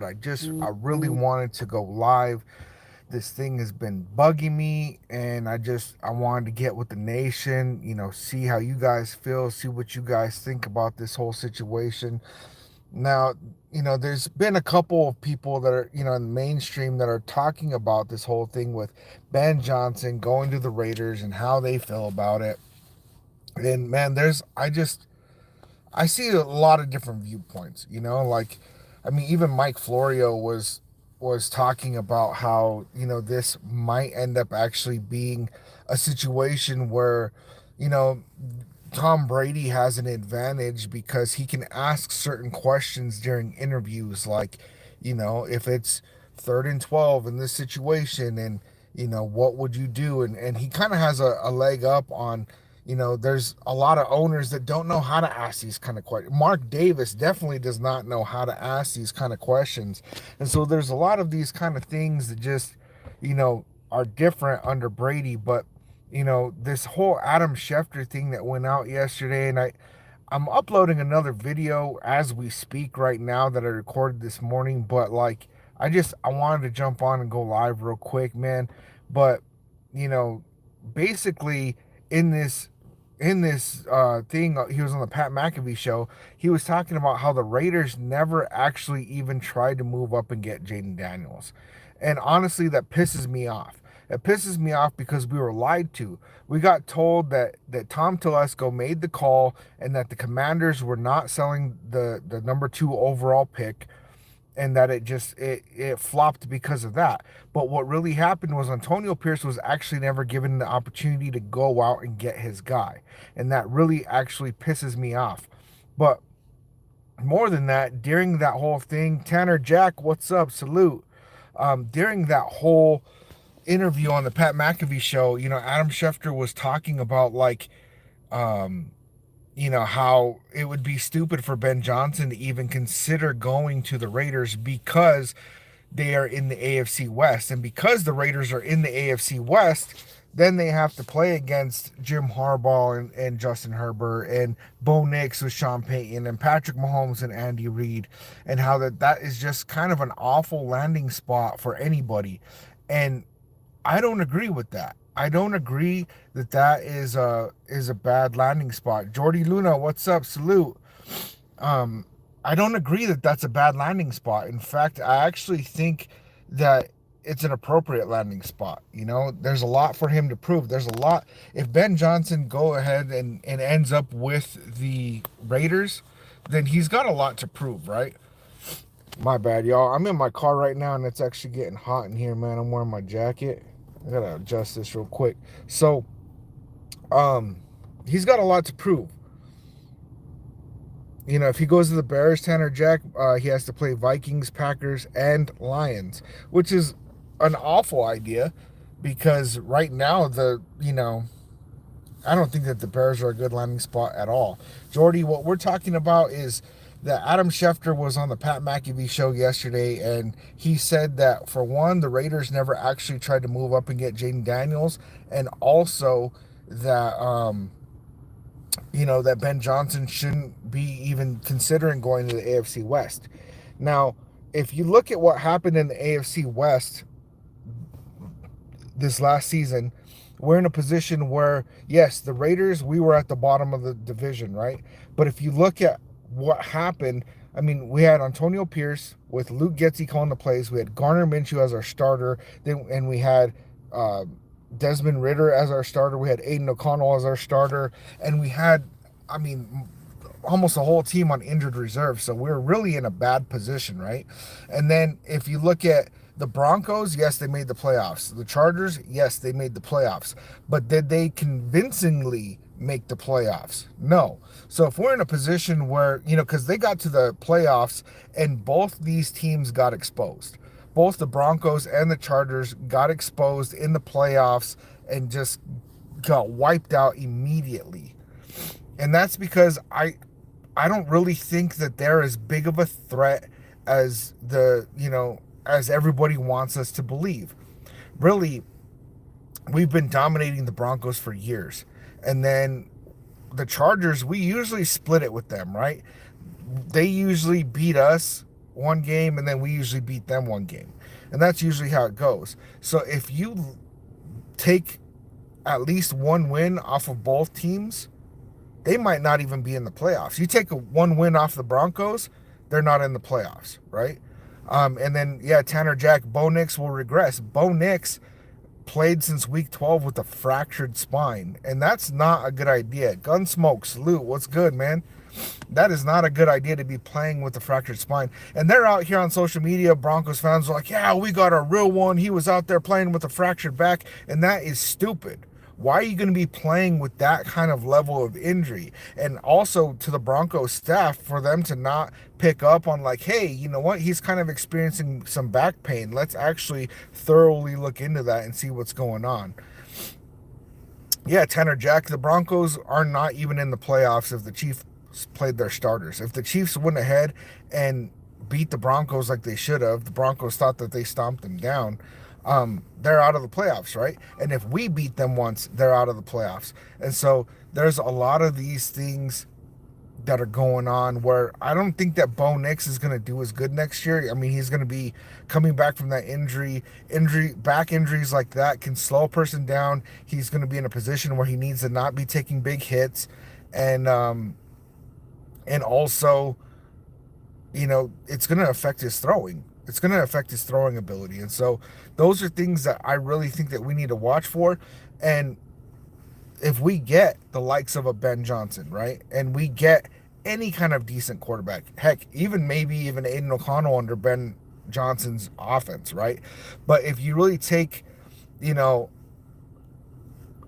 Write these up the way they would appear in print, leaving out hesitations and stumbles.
I really wanted to go live. This thing has been bugging me, and I wanted to get with the nation, see how you guys feel, see what you guys think about this whole situation. Now, there's been a couple of people that are, in the mainstream that are talking about this whole thing with Ben Johnson going to the Raiders and how they feel about it. And man, I see a lot of different viewpoints, like, I mean, even Mike Florio was talking about how, this might end up actually being a situation where, you know, Tom Brady has an advantage because he can ask certain questions during interviews, like, if it's 3rd and 12 in this situation, and what would you do? And he kind of has a leg up on, there's a lot of owners that don't know how to ask these kind of questions. Mark Davis definitely does not know how to ask these kind of questions. And so there's a lot of these kind of things that just, are different under Brady. But this whole Adam Schefter thing that went out yesterday, and I'm uploading another video as we speak right now that I recorded this morning, but like I wanted to jump on and go live real quick, man. But you know, basically in this thing, he was on the Pat McAfee show. He was talking about how the Raiders never actually even tried to move up and get Jaden Daniels. And honestly, that pisses me off. It pisses me off because we were lied to. We got told that Tom Telesco made the call and that the Commanders were not selling the number 2 overall pick, and that it flopped because of that. But what really happened was Antonio Pierce was actually never given the opportunity to go out and get his guy. And that really actually pisses me off. But more than that, during that whole thing, Tanner Jack, what's up? Salute. During that whole interview on the Pat McAfee show, Adam Schefter was talking about like, how it would be stupid for Ben Johnson to even consider going to the Raiders because they are in the AFC West. And because the Raiders are in the AFC West, then they have to play against Jim Harbaugh and Justin Herbert and Bo Nix with Sean Payton and Patrick Mahomes and Andy Reid, and how that is just kind of an awful landing spot for anybody. And I don't agree with that. I don't agree that is a bad landing spot. Jordy Luna, what's up? Salute. I don't agree that that's a bad landing spot. In fact, I actually think that it's an appropriate landing spot. There's a lot for him to prove. There's a lot. If Ben Johnson go ahead and ends up with the Raiders, then he's got a lot to prove, right? My bad, y'all. I'm in my car right now, and it's actually getting hot in here, man. I'm wearing my jacket. I gotta adjust this real quick. So, he's got a lot to prove. If he goes to the Bears, Tanner Jack, he has to play Vikings, Packers, and Lions, which is an awful idea because right now I don't think that the Bears are a good landing spot at all. Jordy, what we're talking about is that Adam Schefter was on the Pat McAfee show yesterday, and he said that, for one, the Raiders never actually tried to move up and get Jaden Daniels, and also that that Ben Johnson shouldn't be even considering going to the AFC West. Now, if you look at what happened in the AFC West this last season, we're in a position where, yes, the Raiders, we were at the bottom of the division, right? But if you look at what happened, I mean, we had Antonio Pierce with Luke Getsy calling the plays. We had Garner Minshew as our starter, and we had Desmond Ridder as our starter. We had Aiden O'Connell as our starter, and we had, almost the whole team on injured reserve. So we're really in a bad position, right? And then if you look at the Broncos, yes, they made the playoffs. The Chargers, yes, they made the playoffs. But did they convincingly make the playoffs? No. So if we're in a position where, because they got to the playoffs and both these teams got exposed. Both the Broncos and the Chargers got exposed in the playoffs and just got wiped out immediately. And that's because I don't really think that they're as big of a threat as as everybody wants us to believe. Really, we've been dominating the Broncos for years. And then the Chargers, we usually split it with them, right? They usually beat us one game, and then we usually beat them one game. And that's usually how it goes. So if you take at least one win off of both teams, they might not even be in the playoffs. You take one win off the Broncos, they're not in the playoffs, right? And then, yeah, Tanner Jack, Bo Nix will regress. Bo Nix played since week 12 with a fractured spine, and that's not a good idea. Gunsmoke, salute, what's good, man? That is not a good idea to be playing with a fractured spine. And they're out here on social media, Broncos fans are like, yeah, we got a real one. He was out there playing with a fractured back, and that is stupid. Why are you going to be playing with that kind of level of injury? And also to the Broncos staff, for them to not pick up on like, hey, you know what? He's kind of experiencing some back pain. Let's actually thoroughly look into that and see what's going on. Yeah, Tanner Jack, the Broncos are not even in the playoffs if the Chiefs played their starters. If the Chiefs went ahead and beat the Broncos like they should have, the Broncos thought that they stomped them down, they're out of the playoffs, right? And if we beat them once, they're out of the playoffs. And so there's a lot of these things that are going on where I don't think that Bo Nix is going to do as good next year. I mean, he's going to be coming back from that back injuries like that can slow a person down. He's going to be in a position where he needs to not be taking big hits. And also, you know, it's going to affect his throwing. It's going to affect his throwing ability. And so those are things that I really think that we need to watch for. And if we get the likes of a Ben Johnson, right, and we get any kind of decent quarterback, heck, maybe even Aiden O'Connell under Ben Johnson's offense, right? But if you really take, you know,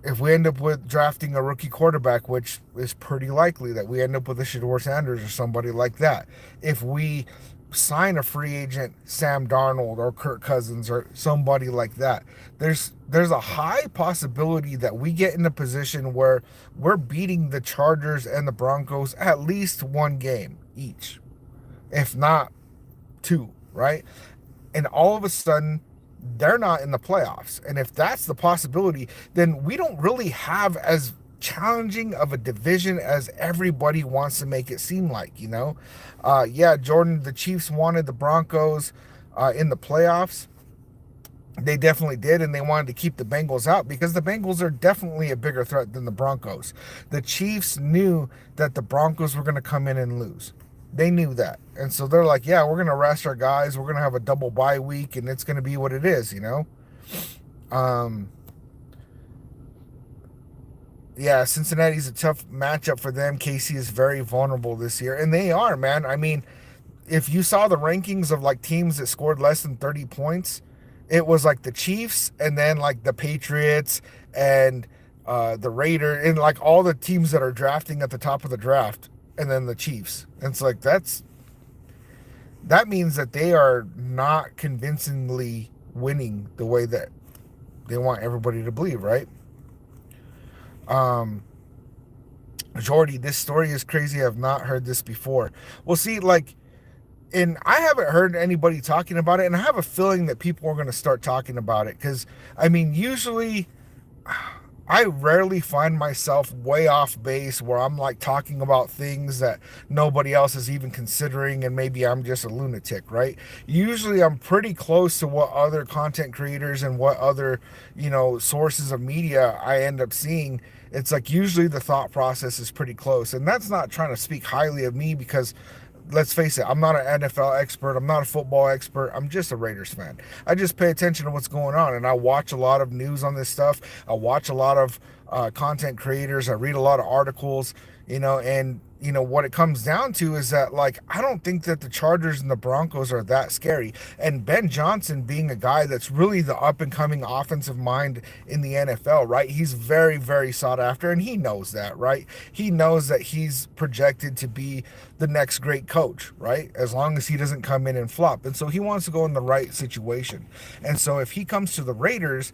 if we end up with drafting a rookie quarterback, which is pretty likely that we end up with a Shedeur Sanders or somebody like that, if we sign a free agent Sam Darnold or Kirk Cousins or somebody like that, there's a high possibility that we get in a position where we're beating the Chargers and the Broncos at least one game each, if not two, right? And all of a sudden, they're not in the playoffs. And if that's the possibility, then we don't really have as challenging of a division as everybody wants to make it seem like, you know? Yeah, Jordan, the Chiefs wanted the Broncos in the playoffs. They definitely did, and they wanted to keep the Bengals out because the Bengals are definitely a bigger threat than the Broncos. The Chiefs knew that the Broncos were going to come in and lose. They knew that. And so they're like, yeah, we're going to rest our guys. We're going to have a double bye week, and it's going to be what it is, you know? Yeah, Cincinnati's a tough matchup for them. KC is very vulnerable this year, and they are, man. I mean, if you saw the rankings of like teams that scored less than 30 points, it was like the Chiefs and then like the Patriots and the Raiders and like all the teams that are drafting at the top of the draft, and then the Chiefs. And it's like that means that they are not convincingly winning the way that they want everybody to believe, right? Jordy, this story is crazy. I've not heard this before. Well, see, like, and I haven't heard anybody talking about it, and I have a feeling that people are going to start talking about it because, I mean, usually I rarely find myself way off base where I'm like talking about things that nobody else is even considering, and maybe I'm just a lunatic, right? Usually I'm pretty close to what other content creators and what other, you know, sources of media I end up seeing. It's like usually the thought process is pretty close, and that's not trying to speak highly of me because let's face it, I'm not an NFL expert. I'm not a football expert. I'm just a Raiders fan. I just pay attention to what's going on, and I watch a lot of news on this stuff. I watch a lot of content creators. I read a lot of articles, you know, and, you know, what it comes down to is that, like, I don't think that the Chargers and the Broncos are that scary. And Ben Johnson being a guy that's really the up-and-coming offensive mind in the NFL, right? He's very, very sought after, and he knows that, right? He knows that he's projected to be the next great coach, right? As long as he doesn't come in and flop. And so he wants to go in the right situation. And so if he comes to the Raiders,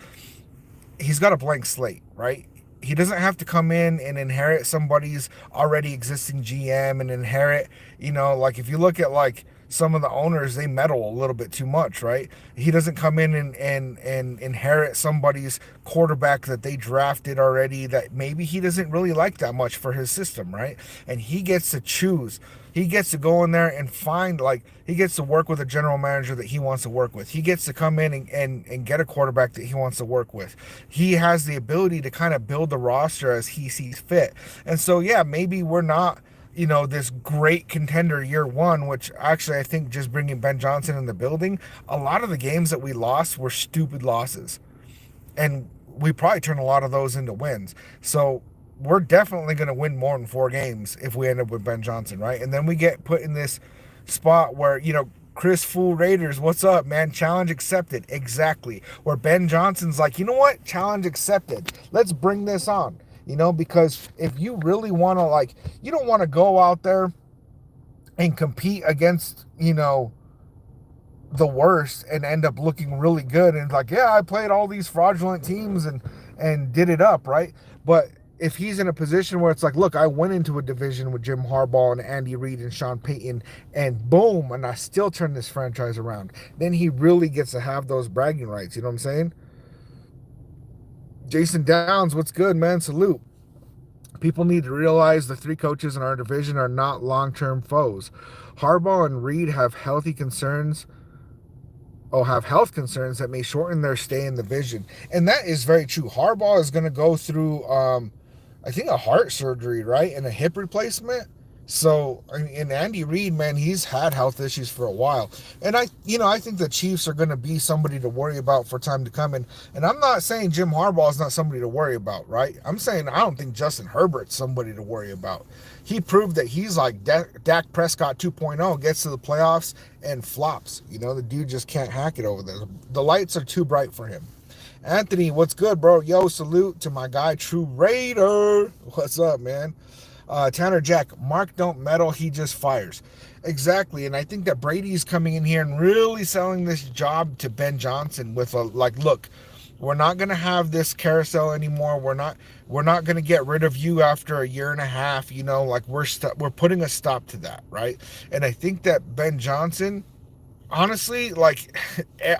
he's got a blank slate, right? He doesn't have to come in and inherit somebody's already existing GM and inherit, you know, like if you look at like some of the owners, they meddle a little bit too much, right? He doesn't come in and inherit somebody's quarterback that they drafted already that maybe he doesn't really like that much for his system, right? And he gets to choose. He gets to go in there and find, like, he gets to work with a general manager that he wants to work with. He gets to come in and get a quarterback that he wants to work with. He has the ability to kind of build the roster as he sees fit. And so, yeah, maybe we're not, this great contender year one, which actually I think just bringing Ben Johnson in the building, a lot of the games that we lost were stupid losses. And we probably turn a lot of those into wins. So we're definitely going to win more than 4 games if we end up with Ben Johnson, right? And then we get put in this spot where, Chris Fool Raiders, what's up, man? Challenge accepted. Exactly. Where Ben Johnson's like, you know what? Challenge accepted. Let's bring this on. Because if you really want to, you don't want to go out there and compete against, the worst and end up looking really good and yeah, I played all these fraudulent teams and did it up, right? But if he's in a position where it's like, look, I went into a division with Jim Harbaugh and Andy Reid and Sean Payton, and boom, and I still turned this franchise around, then he really gets to have those bragging rights. You know what I'm saying? Jason Downs, what's good, man? Salute. People need to realize the 3 coaches in our division are not long-term foes. Harbaugh and Reid have health concerns that may shorten their stay in the division. And that is very true. Harbaugh is going to go through, I think, a heart surgery, right? And a hip replacement. So, and Andy Reid, man, he's had health issues for a while. And I think the Chiefs are going to be somebody to worry about for time to come. And I'm not saying Jim Harbaugh is not somebody to worry about, right? I'm saying I don't think Justin Herbert's somebody to worry about. He proved that he's like Dak Prescott 2.0, gets to the playoffs and flops. The dude just can't hack it over there. The lights are too bright for him. Anthony, what's good, bro? Yo, salute to my guy, TRU Raider. What's up, man? Tanner Jack, Mark don't meddle, he just fires. Exactly, and I think that Brady's coming in here and really selling this job to Ben Johnson with look, we're not going to have this carousel anymore. We're not going to get rid of you after a year and a half. We're putting a stop to that, right? And I think that Ben Johnson, honestly,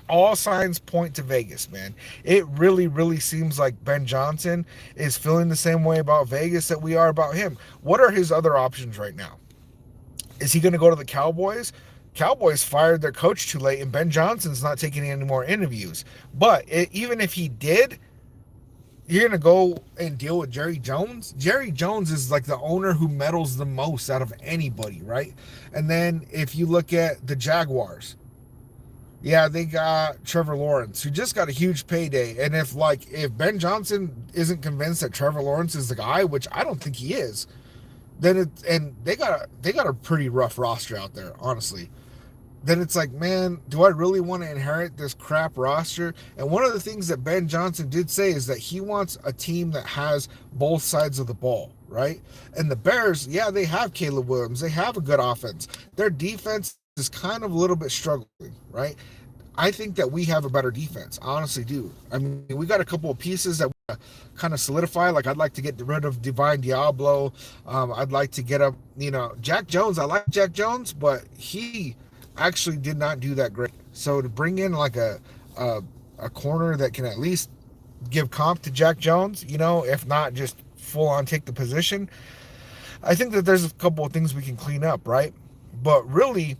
all signs point to Vegas, man. It really, really seems like Ben Johnson is feeling the same way about Vegas that we are about him. What are his other options right now? Is he going to go to the Cowboys? Cowboys fired their coach too late, and Ben Johnson's not taking any more interviews. But even if he did, you're going to go and deal with Jerry Jones? Jerry Jones is like the owner who meddles the most out of anybody, right? And then if you look at the Jaguars, yeah, they got Trevor Lawrence, who just got a huge payday. And if Ben Johnson isn't convinced that Trevor Lawrence is the guy, which I don't think he is, then they got a pretty rough roster out there, honestly. Then it's like, man, do I really want to inherit this crap roster? And one of the things that Ben Johnson did say is that he wants a team that has both sides of the ball, right? And the Bears, yeah, they have Caleb Williams. They have a good offense. Their defense is kind of a little bit struggling, right? I think that we have a better defense. I honestly do. I mean, we got a couple of pieces that we kind of solidify. I'd like to get rid of Divine Diablo. I'd like to get up, Jack Jones. I like Jack Jones, but he actually did not do that great. So to bring in a corner that can at least give comp to Jack Jones, if not just full on take the position, I think that there's a couple of things we can clean up, right? But really,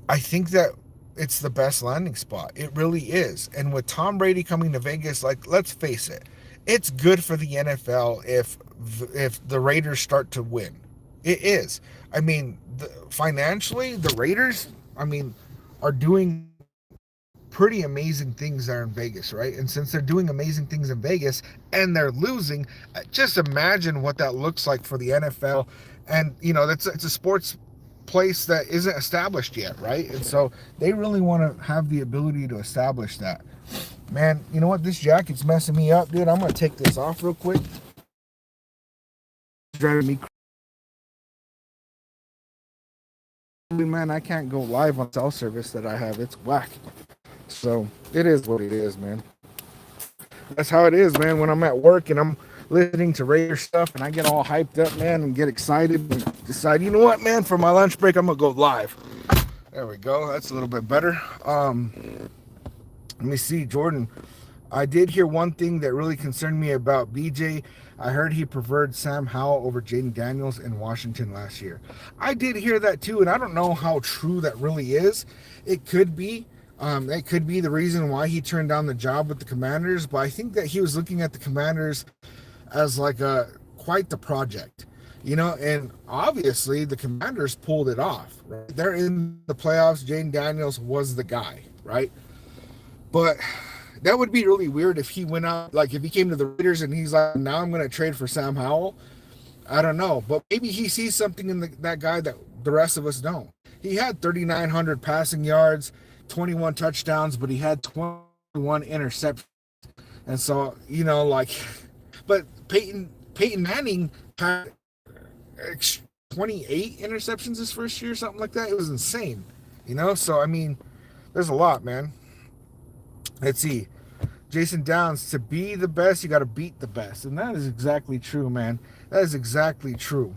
I think that it's the best landing spot. It really is. And with Tom Brady coming to Vegas, let's face it, it's good for the NFL if the Raiders start to win. It is. I mean, financially, the Raiders, are doing pretty amazing things there in Vegas, right? And since they're doing amazing things in Vegas and they're losing, just imagine what that looks like for the NFL. And, it's a sports place that isn't established yet, right? And so they really want to have the ability to establish that. Man, you know what? This jacket's messing me up, dude. I'm going to take this off real quick. It's driving me crazy. Man, I can't go live on cell service that I have. It's whack. So it is what it is, man. That's how it is, man. When I'm at work and I'm listening to Raider stuff and I get all hyped up, man, and get excited and decide, you know what, man, for my lunch break, I'm going to go live. There we go. That's a little bit better. Let me see, Jordan. I did hear one thing that really concerned me about BJ. I heard he preferred Sam Howell over Jaden Daniels in Washington last year. I did hear that too, and I don't know how true that really is. It could be. That could be the reason why he turned down the job with the Commanders, but I think that he was looking at the Commanders as like a quite the project, and obviously the Commanders pulled it off. Right? They're in the playoffs. Jaden Daniels was the guy, right? But that would be really weird if he went out, like if he came to the Raiders and he's like, now I'm going to trade for Sam Howell. I don't know, but maybe he sees something in that guy that the rest of us don't. He had 3,900 passing yards, 21 touchdowns, but he had 21 interceptions. And so, but Peyton Manning had 28 interceptions his first year, something like that. It was insane, So, I mean, there's a lot, man. Let's see. Jason Downs, to be the best, you got to beat the best. And that is exactly true, man. That is exactly true.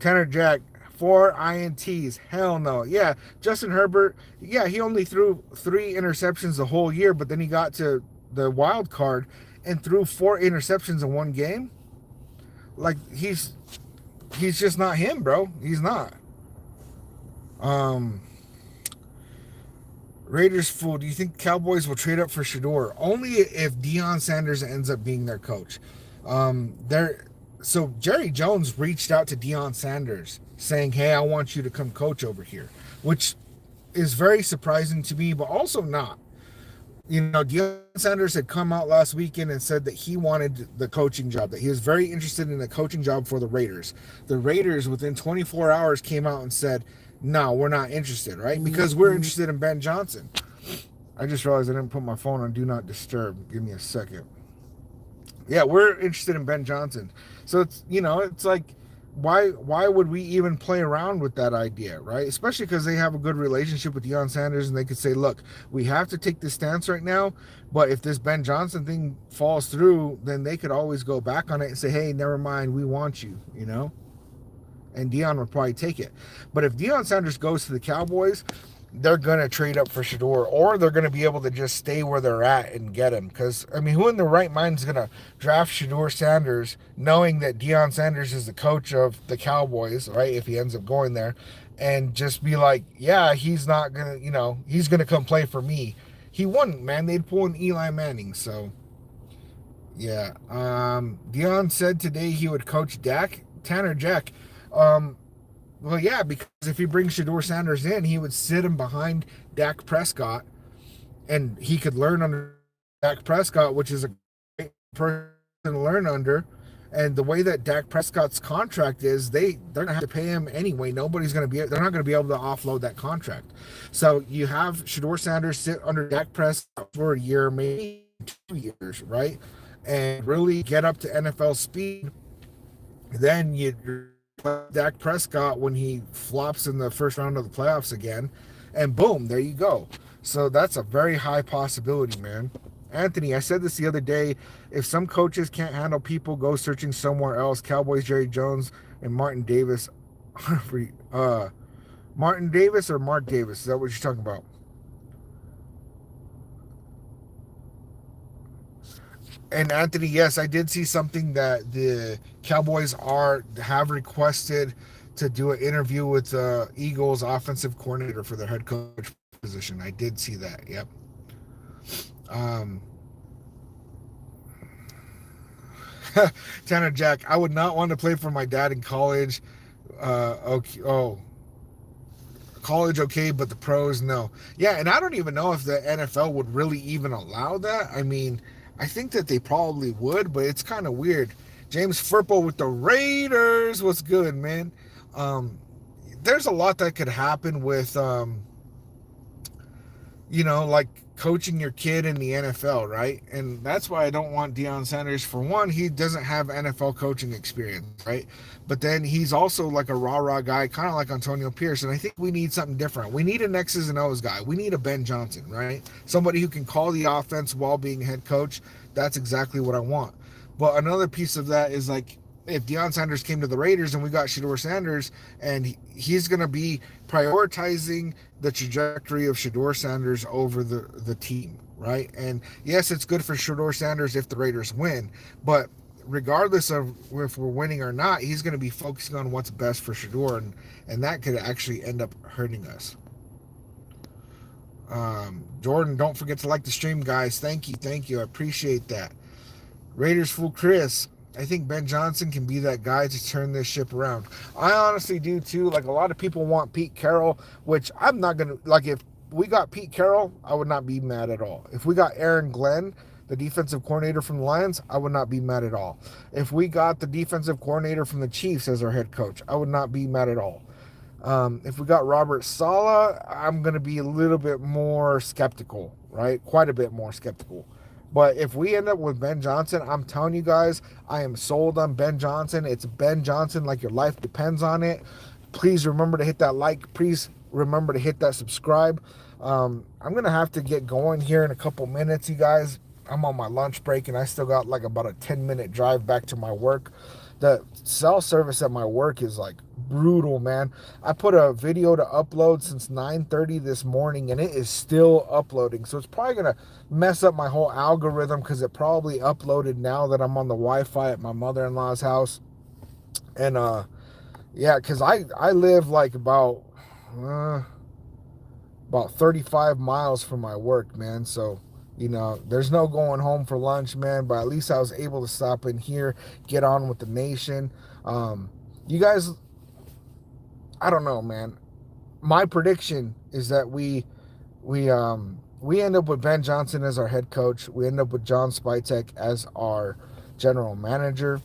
Tanner Jack, 4 INTs. Hell no. Yeah, Justin Herbert, yeah, he only threw 3 interceptions the whole year, but then he got to the wild card and threw 4 interceptions in one game. Like, he's just not him, bro. He's not. Raiders fool, do you think Cowboys will trade up for Shador? Only if Deion Sanders ends up being their coach. So Jerry Jones reached out to Deion Sanders saying, hey, I want you to come coach over here, which is very surprising to me, but also not. Deion Sanders had come out last weekend and said that he wanted the coaching job, that he was very interested in the coaching job for the Raiders. The Raiders, within 24 hours, came out and said, no, we're not interested, right? Because we're interested in Ben Johnson. I just realized I didn't put my phone on Do Not Disturb. Give me a second. Yeah, we're interested in Ben Johnson. So it's like, why would we even play around with that idea, right? Especially because they have a good relationship with Deion Sanders, and they could say, look, we have to take this stance right now, but if this Ben Johnson thing falls through, then they could always go back on it and say, hey, never mind, we want you, And Deion would probably take it. But if Deion Sanders goes to the Cowboys, they're going to trade up for Shador, or they're going to be able to just stay where they're at and get him. Because, I mean, who in their right mind is going to draft Shador Sanders knowing that Deion Sanders is the coach of the Cowboys, right, if he ends up going there, and just be like, yeah, he's not going to, he's going to come play for me. He wouldn't, man. They'd pull an Eli Manning, so, yeah. Deion said today he would coach Dak. Tanner Jack, well, yeah, because if he brings Shador Sanders in, he would sit him behind Dak Prescott, and he could learn under Dak Prescott, which is a great person to learn under. And the way that Dak Prescott's contract is, they're gonna have to pay him anyway. They're not gonna be able to offload that contract. So you have Shador Sanders sit under Dak Prescott for a year, maybe 2 years, right? And really get up to NFL speed. Then you Dak Prescott when he flops in the first round of the playoffs again, and boom, there you go. So that's a very high possibility, man. Anthony, I said this the other day, if some coaches can't handle people, go searching somewhere else. Cowboys, Jerry Jones, and Martin Davis. Martin Davis or Mark Davis? Is that what you're talking about? And Anthony, yes, I did see something that the Cowboys have requested to do an interview with Eagles offensive coordinator for their head coach position. I did see that. Yep. Tanner Jack, I would not want to play for my dad in college. Okay. Oh, college, okay, but the pros, no. Yeah, and I don't even know if the NFL would really even allow that. I mean, I think that they probably would, but it's kind of weird. James Furpo with the Raiders. What's good, man? There's a lot that could happen with, like coaching your kid in the NFL, right? And that's why I don't want Deion Sanders. For one, he doesn't have NFL coaching experience, right? But then he's also like a rah-rah guy, kind of like Antonio Pierce. And I think we need something different. We need an X's and O's guy. We need a Ben Johnson, right? Somebody who can call the offense while being head coach. That's exactly what I want. But another piece of that is like, if Deion Sanders came to the Raiders and we got Shedeur Sanders, and he's going to be prioritizing the trajectory of Shedeur Sanders over the team, right? And yes, it's good for Shedeur Sanders if the Raiders win, but regardless of if we're winning or not, he's going to be focusing on what's best for Shedeur, and that could actually end up hurting us. Jordan, don't forget to like the stream, guys. Thank you. I appreciate that. Raiders fool Chris. I think Ben Johnson can be that guy to turn this ship around. I honestly do too. Like, a lot of people want Pete Carroll, which I'm not gonna like. If we got Pete Carroll, I would not be mad at all. If we got Aaron Glenn, the defensive coordinator from the Lions, I would not be mad at all. If we got the defensive coordinator from the Chiefs as our head coach, I would not be mad at all. If we got Robert Saleh, I'm going to be a little bit more skeptical, right? Quite a bit more skeptical. But if we end up with Ben Johnson, I'm telling you guys, I am sold on Ben Johnson. It's Ben Johnson like your life depends on it. Please remember to hit that like. Please remember to hit that subscribe. I'm going to have to get going here in a couple minutes, you guys. I'm on my lunch break, and I still got like about a 10-minute drive back to my work. The cell service at my work is like brutal, man. I put a video to upload since 9:30 this morning, and it is still uploading. So it's probably going to mess up my whole algorithm because it probably uploaded now that I'm on the Wi-Fi at my mother-in-law's house. And yeah, because I live like about 35 miles from my work, man. So, there's no going home for lunch, man, but at least I was able to stop in here, get on with the nation. You guys, I don't know, man. My prediction is that we end up with Ben Johnson as our head coach. We end up with John Spytek as our general manager.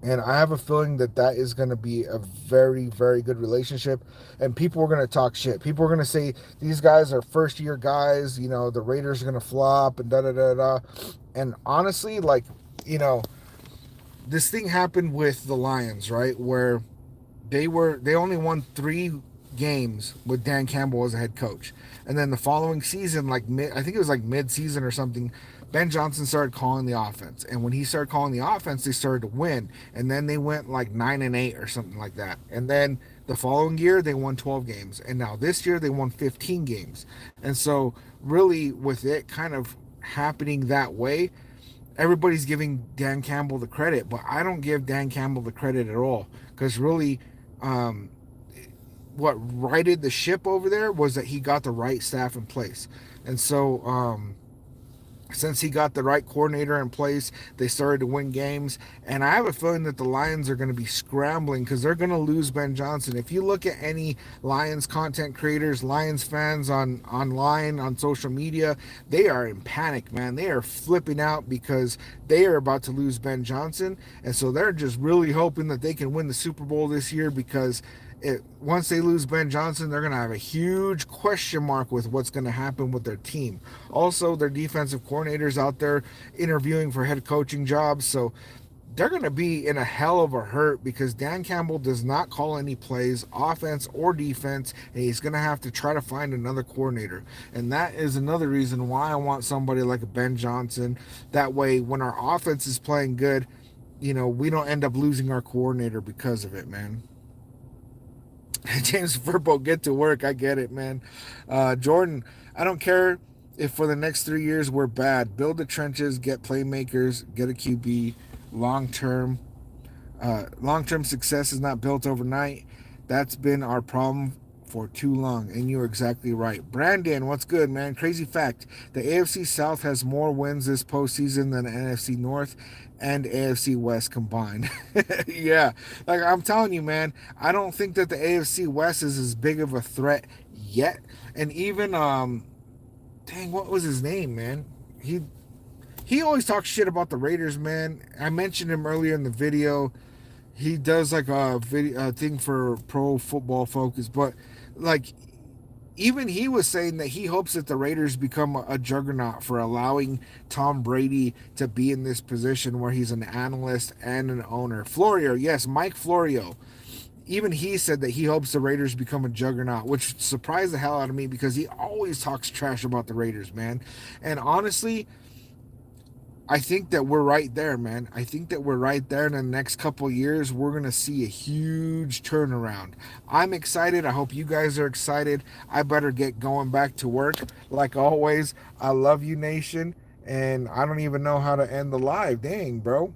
And I have a feeling that that is going to be a very, very good relationship. And people are going to talk shit. People are going to say these guys are first-year guys. The Raiders are going to flop and da-da-da-da. And honestly, like, this thing happened with the Lions, right, where they only won 3 games with Dan Campbell as a head coach. And then the following season, I think it was like mid-season or something, Ben Johnson started calling the offense. And when he started calling the offense, they started to win. And then they went like 9-8 or something like that. And then the following year, they won 12 games. And now this year, they won 15 games. And so really with it kind of happening that way, everybody's giving Dan Campbell the credit. But I don't give Dan Campbell the credit at all. Because really, what righted the ship over there was that he got the right staff in place. And so since he got the right coordinator in place, they started to win games. And I have a feeling that the Lions are going to be scrambling because they're going to lose Ben Johnson. If you look at any Lions content creators, Lions fans online, on social media, they are in panic, man. They are flipping out because they are about to lose Ben Johnson. And so they're just really hoping that they can win the Super Bowl this year because once they lose Ben Johnson, they're going to have a huge question mark with what's going to happen with their team. Also, their defensive coordinators out there interviewing for head coaching jobs. So they're going to be in a hell of a hurt because Dan Campbell does not call any plays, offense or defense, and he's going to have to try to find another coordinator. And that is another reason why I want somebody like Ben Johnson. That way, when our offense is playing good, we don't end up losing our coordinator because of it, man. James Verbo, get to work. I get it, man. Jordan, I don't care if for the next 3 years we're bad. Build the trenches, get playmakers, get a QB. Long-term success is not built overnight. That's been our problem for too long, and you're exactly right. Brandon, what's good, man? Crazy fact, the AFC South has more wins this postseason than the NFC North and AFC West combined. Yeah, like I'm telling you, man, I don't think that the AFC West is as big of a threat yet. And even dang, what was his name, man? He always talks shit about the Raiders, man. I mentioned him earlier in the video. He does like a video thing for Pro Football Focus, but like even he was saying that he hopes that the Raiders become a juggernaut for allowing Tom Brady to be in this position where he's an analyst and an owner. Florio, yes, Mike Florio. Even he said that he hopes the Raiders become a juggernaut, which surprised the hell out of me because he always talks trash about the Raiders, man. And honestly, I think that we're right there, man. I think that we're right there. In the next couple years, we're gonna see a huge turnaround. I'm excited. I hope you guys are excited. I better get going back to work. Like always, I love you, nation, and I don't even know how to end the live. Dang, bro,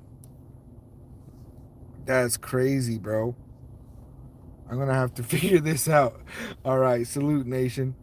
that's crazy, bro. I'm gonna have to figure this out. All right, salute, nation.